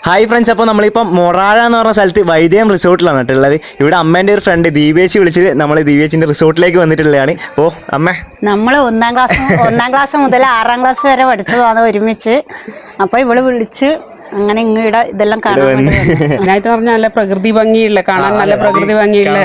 Hi friends, അപ്പോൾ നമ്മളിപ്പോൾ മൊറാഴ എന്ന് പറഞ്ഞ സ്ഥലത്ത് വൈദ്യം റിസോർട്ടിലാണ് കേട്ടുള്ളത്. ഇവിടെ അമ്മേൻ്റെ ഒരു ഫ്രണ്ട് ദീപേച്ചി വിളിച്ചിട്ട് നമ്മൾ ദീപേച്ചിൻ്റെ റിസോർട്ടിലേക്ക് വന്നിട്ടുള്ളതാണ്. ഓ അമ്മ, നമ്മൾ ഒന്നാം ക്ലാസ് മുതൽ 6ാം ക്ലാസ് വരെ പഠിച്ചതാണ് ഒരുമിച്ച്. അപ്പോൾ ഇവള് വിളിച്ച് അങ്ങനെ ഇങ്ങടെ ഇതെല്ലാം കാണാൻ അതിനായിട്ട് പറഞ്ഞാൽ നല്ല പ്രകൃതി ഭംഗിയുള്ള കാണാൻ നല്ല പ്രകൃതി ഭംഗിയുള്ള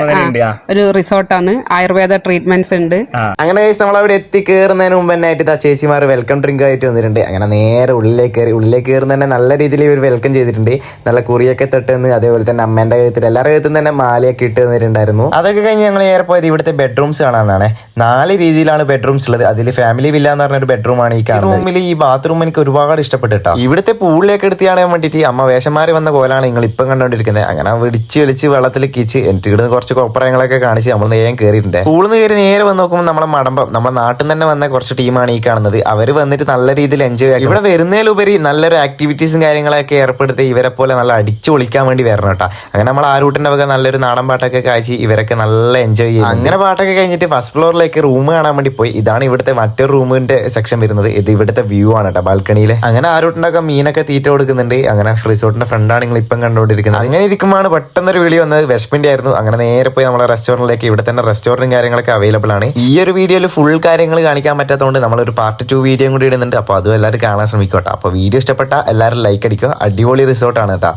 ഒരു റിസോർട്ടാണ്. ആയുർവേദ ട്രീറ്റ്മെന്റ്സ് ഉണ്ട്. അങ്ങനെ നമ്മളവിടെ എത്തി കയറുന്നതിന് മുമ്പ് തന്നെ ആയിട്ട് ചേച്ചിമാർ വെൽക്കം ഡ്രിങ്ക് ആയിട്ട് വന്നിട്ടുണ്ട്. അങ്ങനെ നേരെ ഉള്ളിലേക്ക് കയറുന്ന തന്നെ നല്ല രീതിയിൽ ഇവർ വെൽക്കം ചെയ്തിട്ടുണ്ട്. നല്ല കുറിയൊക്കെ തൊട്ടുന്ന്, അതേപോലെ തന്നെ അമ്മേന്റെ കഴുത്തിൽ എല്ലാവരുടെ കഴുത്തും തന്നെ മാലയൊക്കെ ഇട്ട് തന്നിട്ടുണ്ടായിരുന്നു. അതൊക്കെ കഴിഞ്ഞ് ഞങ്ങൾ നേരെ പോയത് ഇവിടുത്തെ ബെഡ്റൂംസ് കാണാനാണ്. 4 രീതിയിലാണ് ബെഡ്റൂംസ് ഉള്ളത്. അതിൽ ഫാമിലി വില്ല എന്ന് പറഞ്ഞൊരു ബെഡ്റൂമാണ് ഈ കാണുന്നത്. റൂമിൽ ഈ ബാത്റൂം എനിക്ക് ഒരുപാട് ഇഷ്ടപ്പെട്ടിട്ടാ. ഇവിടുത്തെ പൂളിലേക്ക് എടുത്ത് വേണ്ടിട്ട് അമ്മ വേഷന്മാര് വന്ന കോലാണ് നിങ്ങൾ ഇപ്പം കണ്ടോണ്ടിരിക്കുന്നത്. അങ്ങനെ വിളിച്ച് വെള്ളത്തിൽ കിച്ച് എനിക്ക് ഇവിടുന്ന് കുറച്ച് കൊപ്പറങ്ങളൊക്കെ കാണിച്ച് നമ്മൾ നേരം കയറിയിട്ടുണ്ട്. പൂളിന്ന് കയറി നേരെ വന്ന് നോക്കുമ്പോൾ നമ്മളെ മടമ്പം, നമ്മുടെ നാട്ടിൽ തന്നെ വന്ന കുറച്ച് ടീമാണ് ഈ കാണുന്നത്. അവർ വന്നിട്ട് നല്ല രീതിയിൽ എൻജോയ് ആക്കി. ഇവിടെ വരുന്നതിലുപരി നല്ലൊരു ആക്ടിവിറ്റീസും കാര്യങ്ങളൊക്കെ ഏർപ്പെടുത്തി ഇവരെ പോലെ നല്ല അടിച്ചു പൊളിക്കാൻ വേണ്ടി വരണം കേട്ടോ. അങ്ങനെ നമ്മൾ ആ റൂട്ടിന്റെ വക നല്ലൊരു നാടൻ പാട്ടൊക്കെ കാഴ്ച ഇവരൊക്കെ നല്ല എൻജോയ് ചെയ്യും. അങ്ങനെ പാട്ടൊക്കെ കഴിഞ്ഞിട്ട് ഫസ്റ്റ് ഫ്ലോറിലേക്ക് റൂം കാണാൻ വേണ്ടി പോയി. ഇതാണ് ഇവിടുത്തെ മറ്റൊരു റൂമിന്റെ സെക്ഷൻ വരുന്നത്. ഇത് ഇവിടുത്തെ വ്യൂ ആണ് കേട്ടോ, ബാൽക്കണിയിലെ. അങ്ങനെ ആ റൂട്ടിനൊക്കെ മീനൊക്കെ തീറ്റ കൊടുക്കുന്നുണ്ട്. അങ്ങനെ റിസോർട്ടിന്റെ ഫ്രണ്ടാണ് നിങ്ങൾ ഇപ്പം കണ്ടുകൊണ്ടിരിക്കുന്നത്. അങ്ങനെ ഇരിക്കുമ്പോൾ പെട്ടെന്നൊരു വിളി വന്നത് വിശപ്പിന്റെ ആയിരുന്നു. അങ്ങനെ നേരെ പോയി നമ്മളെ റെസ്റ്റോറന്റിലേക്ക്. ഇവിടെ തന്നെ റെസ്റ്റോറന്റും കാര്യങ്ങളൊക്കെ അവൈലബിൾ ആണ്. ഈ ഒരു വീഡിയോയിൽ ഫുൾ കാര്യങ്ങൾ കാണിക്കാൻ പറ്റാത്തതുകൊണ്ട് നമ്മളൊരു പാർട്ട് 2 വീഡിയോ കൂടി ഇടുന്നുണ്ട്. അപ്പോൾ അതും എല്ലാവരും കാണാൻ ശ്രമിക്കട്ടെ. അപ്പോൾ വീഡിയോ ഇഷ്ടപ്പെട്ട എല്ലാവരും ലൈക്ക് അടിക്കുക. അടിപൊളി റിസോർട്ടാണ് കേട്ടോ.